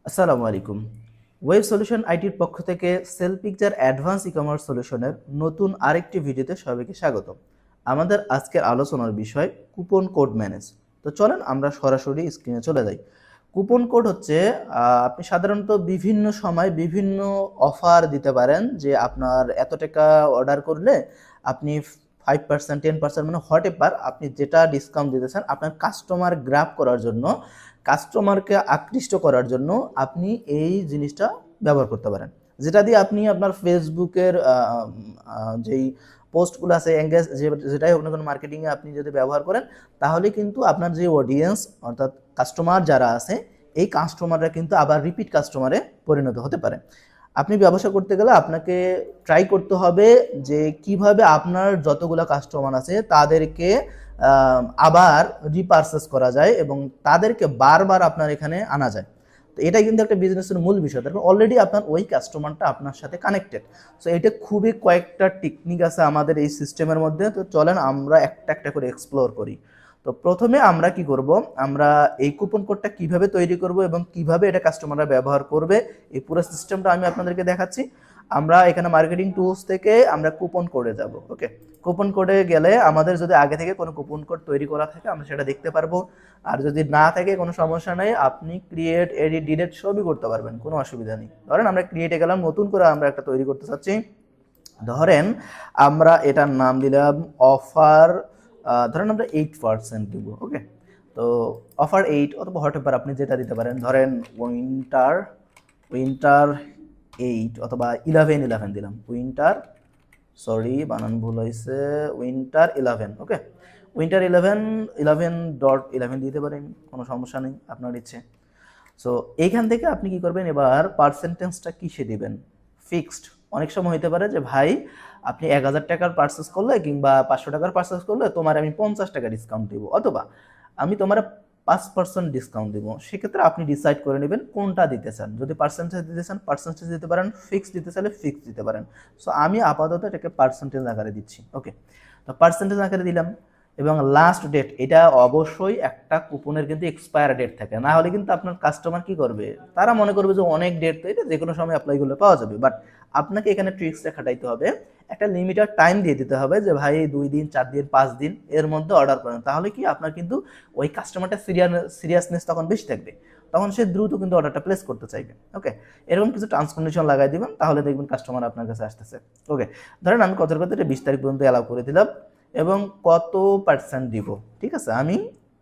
আসসালামু আলাইকুম। Web solution আইটির পক্ষ থেকে sell picture advance e commerce সলিউশনের নতুন আরেকটি ভিডিওতে সবাইকে স্বাগতম। আমাদের আজকের আলোচনার বিষয় কুপন কোড ম্যানেজ। তো চলেন আমরা সরাসরি স্ক্রিনে চলে যাই। কুপন কোড হচ্ছে আপনি সাধারণত বিভিন্ন সময় বিভিন্ন অফার দিতে পারেন যে আপনার এত টাকা অর্ডার করলে আপনি 5% 10% মানে হোয়াট এভার আপনি যেটা ডিসকাউন্ট দিতেছেন আপনার কাস্টমার গ্র্যাব করার জন্য, কাস্টমারকে আকৃষ্ট করার জন্য আপনি এই জিনিসটা ব্যবহার করতে পারেন, যেটা দিয়ে আপনি আপনার ফেসবুকের যেই পোস্টগুলো আছে এঙ্গেজ যেটাই হোক না কোনো মার্কেটিংয়ে আপনি যদি ব্যবহার করেন তাহলে কিন্তু আপনার যে অডিয়েন্স অর্থাৎ কাস্টমার যারা আছে এই কাস্টমাররা কিন্তু আবার রিপিট কাস্টমারে পরিণত হতে পারে। আপনি ব্যবসা করতে গেলে আপনাকে ট্রাই করতে হবে যে কিভাবে আপনার যতগুলো কাস্টমার আছে তাদেরকে আবার রিপারচেস করা যায় এবং তাদেরকে বারবার আপনার এখানে আনা যায়। তো এটাই কিন্তু একটা বিজনেসের মূল বিষয়, তারপর অলরেডি আপনার ওই কাস্টমারটা আপনার সাথে কানেক্টেড। সো এটা খুবই কয়েকটা টেকনিক আছে আমাদের এই সিস্টেমের মধ্যে, তো চলেন আমরা একটা একটা করে এক্সপ্লোর করি। তো প্রথমে আমরা কি করব, আমরা এই কুপন কোডটা কিভাবে তৈরি করব এবং কিভাবে এটা কাস্টমাররা ব্যবহার করবে এই পুরো সিস্টেমটা আমি আপনাদেরকে দেখাচ্ছি। আমরা এখানে মার্কেটিং টুলস থেকে আমরা কুপন কোডে যাব। ওকে, কুপন কোডে গেলে আমাদের যদি আগে থেকে কোনো কুপন কোড তৈরি করা থাকে আমরা সেটা দেখতে পারবো, আর যদি না থাকে কোনো সমস্যা নেই, আপনি ক্রিয়েট এডিট ডিলিট সবই করতে পারবেন, কোনো অসুবিধা নেই। ধরেন আমরা ক্রিয়েটে গেলাম, নতুন করে আমরা একটা তৈরি করতে চাচ্ছি। ধরেন আমরা এটার নাম দিলাম অফার, ধরেন আমরা 8% দিব। ওকে, তো অফার 8 অথবা হোয়াট এভার আপনি যেটা দিতে পারেন, ধরেন উইন্টার উইন্টার 8 অথবা 11 দিলাম। উইন্টার, সরি বানান ভুল হয়েছে, উইন্টার 11। ওকে, উইন্টার 11.11 দিতে পারেন, কোনো সমস্যা নেই, আপনার ইচ্ছে। সো এইখান থেকে আপনি কি করবেন, এবার পার্সেন্টেজটা কিসে দিবেন, ফিক্সড। অনেক সময় হতে পারে যে ভাই আপনি 1000 টাকার পার্সেস করলে কিংবা 500 টাকার পার্সেস করলে তোমার আমি 50 টাকা ডিসকাউন্ট দিব, অথবা আমি তোমার 5% ডিসকাউন্ট দিব। সেক্ষেত্রে আপনি ডিসাইড করে নেবেন কোনটা দিতে চান। যদি পার্সেন্টেজ দিতে চান পার্সেন্টেজ দিতে পারেন, ফিক্সড দিতে চাইলে ফিক্সড দিতে পারেন। সো আমি আপাতত এটাকে পার্সেন্টেজ আকারে দিচ্ছি। ওকে, তো পার্সেন্টেজ আকারে দিলাম। এবং লাস্ট ডেট, এটা অবশ্যই একটা কুপনের কিন্তু এক্সপায়ার ডেট থাকে, না হলে কিন্তু আপনার কাস্টমার কি করবে, তারা মনে করবে যে অনেক ডেট তো এটা যে কোনো সময় অ্যাপ্লাই করলে পাওয়া যাবে। বাট আপনাকে এখানে ট্রিক্সটা খাটাইতে হবে, একটা লিমিটেড টাইম দিয়ে দিতে হবে যে ভাই 2 দিন 4 দিন 5 দিন এর মধ্যে অর্ডার করেন, তাহলে কি আপনার কিন্তু ওই কাস্টমারটা সিরিয়াসনেস তখন বেশি থাকবে, তখন সে দ্রুত কিন্তু অর্ডারটা প্লেস করতে চাইবে। ওকে, এরকম কিছু টার্মস কন্ডিশন লাগাই দিবেন, তাহলে দেখবেন কাস্টমার আপনার কাছে আসতেছে। ওকে, ধরেন আমি কত 20 তারিখ পর্যন্ত অ্যালাউ করে দিলাম এবং কত পার্সেন্ট দিব, ঠিক আছে, আমি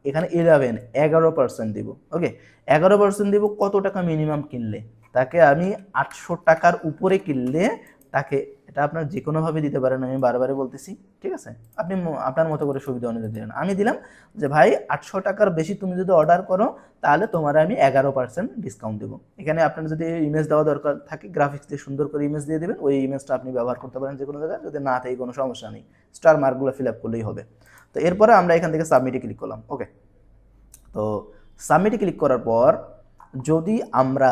এখানে 11% দিব। ওকে, 11% দিব। কত টাকা মিনিমাম কিনলে, তাকে আমি 800 টাকার উপরে কিনলে তাকে, এটা আপনার যে কোনোভাবে দিতে পারেন, আমি বারবারই বলতেছি, ঠিক আছে, আপনি আপনার মতো করে সুবিধা অনুযায়ী দিলেন। আমি দিলাম যে ভাই 800 টাকার বেশি তুমি যদি অর্ডার করো তাহলে তোমার আমি 11% ডিসকাউন্ট দেবো। এখানে আপনার যদি ইমেজ দেওয়া দরকার থাকে, গ্রাফিক্স দিয়ে সুন্দর করে ইমেজ দিয়ে দেবেন, ওই ইমেজটা আপনি ব্যবহার করতে পারেন যে কোনো জায়গায়, যদি না থাকে কোনো সমস্যা নেই, স্টার মার্কগুলো ফিল আপ করলেই হবে। তো এরপরে আমরা এখান থেকে সাবমিটে ক্লিক করলাম। ওকে, তো সাবমিটে ক্লিক করার পর যদি আমরা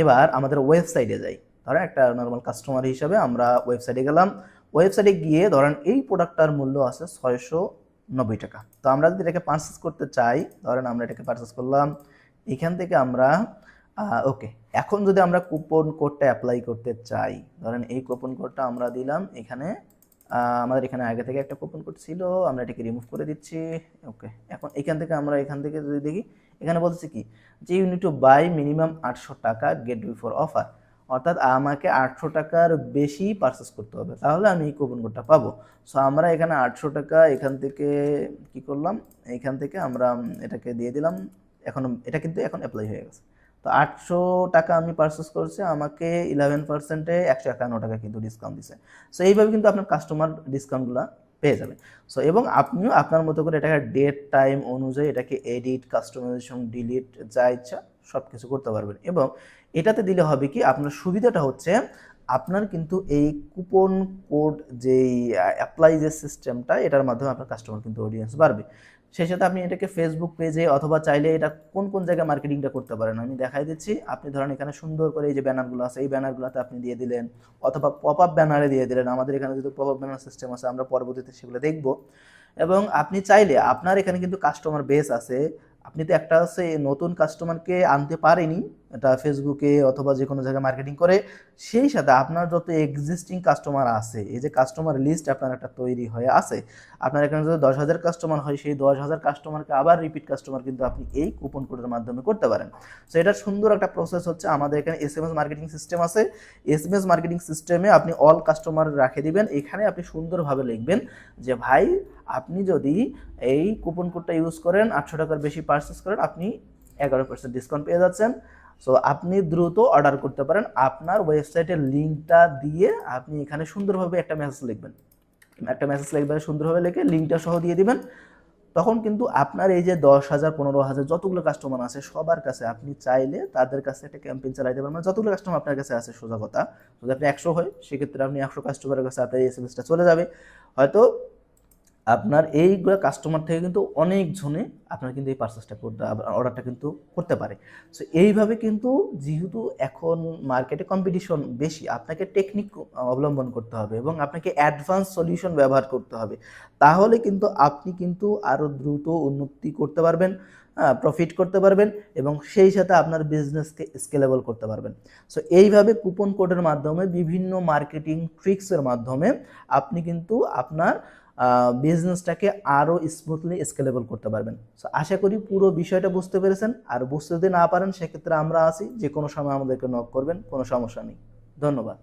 এবার আমাদের ওয়েবসাইটে যাই, ধরেন একটা নর্মাল কাস্টমার হিসাবে আমরা ওয়েবসাইটে গেলাম। ওয়েবসাইটে গিয়ে ধরেন এই প্রোডাক্টটার মূল্য আছে 690 টাকা। তো আমরা যদি এটাকে পারচেস করতে চাই, ধরেন আমরা এটাকে পারচেস করলাম, এখান থেকে আমরা ওকে, এখন যদি আমরা কুপন কোডটা অ্যাপ্লাই করতে চাই, ধরেন এই কুপন কোডটা আমরা দিলাম এখানে, আমাদের এখানে আগে থেকে একটা কুপন কোড ছিল, আমরা এটাকে রিমুভ করে দিচ্ছি। ওকে, এখন এখান থেকে আমরা এখান থেকে যদি দেখি, এখানে বলছে কি যে you need to buy minimum 800 টাকা গেট বিফোর অফার, অর্থাৎ আমাকে 800 টাকার বেশি পারচেস করতে হবে তাহলে আমি এই কুপন কোডটা পাবো। সো আমরা এখানে 800 টাকা এখান থেকে কি করলাম, এখান থেকে আমরা এটাকে দিয়ে দিলাম। এখন এটা কিন্তু এখন অ্যাপ্লাই হয়ে গেছে। তো 800 টাকা আমি পারচেস করছি, আমাকে 11%-এ 151 টাকা কিন্তু ডিসকাউন্ট দিছে। সো এইভাবে কিন্তু আপনার কাস্টমার ডিসকাউন্টগুলো পেয়ে যাবে। সো এবং আপনিও আপনার মতো করে এটাকে ডেট টাইম অনুযায়ী এটাকে এডিট, কাস্টমাইজেশন, ডিলিট যা ইচ্ছা সব কিছু করতে পারবেন। এবং এটাতে দিলে হবে কি, আপনার সুবিধাটা হচ্ছে আপনার কিন্তু এই কুপন কোড যেই অ্যাপ্লাই যে সিস্টেমটা, এটার মাধ্যমে আপনার কাস্টমার কিন্তু অডিয়েন্স বাড়বে। সেই সাথে আপনি এটাকে ফেসবুক পেজে অথবা চাইলে এটা কোন কোন জায়গায় মার্কেটিংটা করতে পারেন আমি দেখাই দিচ্ছি। আপনি ধরেন এখানে সুন্দর করে এই যে ব্যানারগুলো আছে এই ব্যানারগুলোতে আপনি দিয়ে দিলেন, অথবা পপ আপ ব্যানারে দিয়ে দিলেন। আমাদের এখানে যদি পপ আপ ব্যানার সিস্টেম আছে, আমরা পরবর্তীতে সেগুলো দেখব। এবং আপনি চাইলে আপনার এখানে কিন্তু কাস্টমার বেস আছে, আপনি তো একটা হচ্ছে নতুন কাস্টমারকে আনতে পারেনি, এটা ফেসবুকে অথবা যে কোনো জায়গায় মার্কেটিং করে, সেই সাথে আপনার যত এক্সিস্টিং কাস্টমার আছে, এই যে কাস্টমার লিস্ট আপনার একটা তৈরি হয়ে আছে, আপনার এখানে যদি 10,000 কাস্টমার হয়, সেই 10,000 কাস্টমারকে আবার রিপিট কাস্টমার কিন্তু আপনি এই কুপন কোডের মাধ্যমে করতে পারেন। সো এটার সুন্দর একটা প্রসেস হচ্ছে, আমাদের এখানে SMS মার্কেটিং সিস্টেম আছে। SMS মার্কেটিং সিস্টেমে আপনি অল কাস্টমার রাখে দিবেন। এখানে আপনি সুন্দরভাবে লিখবেন যে ভাই, আপনি যদি এই কুপন কোডটা ইউজ করেন, 800 টাকার বেশি পারচেস করেন, আপনি 11% ডিসকাউন্ট পেয়ে যাচ্ছেন। সো আপনি দ্রুত অর্ডার করতে পারেন। আপনার ওয়েবসাইটের লিঙ্কটা দিয়ে আপনি এখানে সুন্দরভাবে একটা মেসেজ লিখবেন, সুন্দরভাবে লিখে লিঙ্কটা সহ দিয়ে দিবেন। তখন কিন্তু আপনার এই যে 10,000 15,000 যতগুলো কাস্টমার আছে সবার কাছে আপনি চাইলে তাদের কাছে একটা ক্যাম্পেইন চালাইতে পারবেন। যতগুলো কাস্টমার আপনার কাছে আছে, সোজা কথা, যদি আপনি 100 হয়, সেক্ষেত্রে আপনি 100 কাস্টমারের কাছে আপনার এসএমএসটা চলে যাবে। হয়তো আপনার এইগুলো কাস্টমার থেকে কিন্তু অনেকজনে আপনার কিন্তু এই পারচেসটা করতে, অর্ডারটা কিন্তু করতে পারে। সো এইভাবে কিন্তু, যেহেতু এখন মার্কেটে কম্পিটিশন বেশি, আপনাকে টেকনিক অবলম্বন করতে হবে এবং আপনাকে অ্যাডভান্স সলিউশন ব্যবহার করতে হবে। তাহলে কিন্তু আপনি কিন্তু আরও দ্রুত উন্নতি করতে পারবেন, প্রফিট করতে পারবেন এবং সেই সাথে আপনার বিজনেসকে স্কেলেবল করতে পারবেন। সো এইভাবে কুপন কোডের মাধ্যমে, বিভিন্ন মার্কেটিং ট্রিক্সের মাধ্যমে আপনি কিন্তু আপনার বিজনেসটাকে আরও স্মুথলি স্কেলেবল করতে পারবেন। সো আশা করি পুরো বিষয়টা বুঝতে পেরেছেন। আর বুঝতে যদি না পারেন, সেক্ষেত্রে আমরা আছি, যে কোনো সময় আমাদেরকে নক করবেন, কোনো সমস্যা নেই। ধন্যবাদ।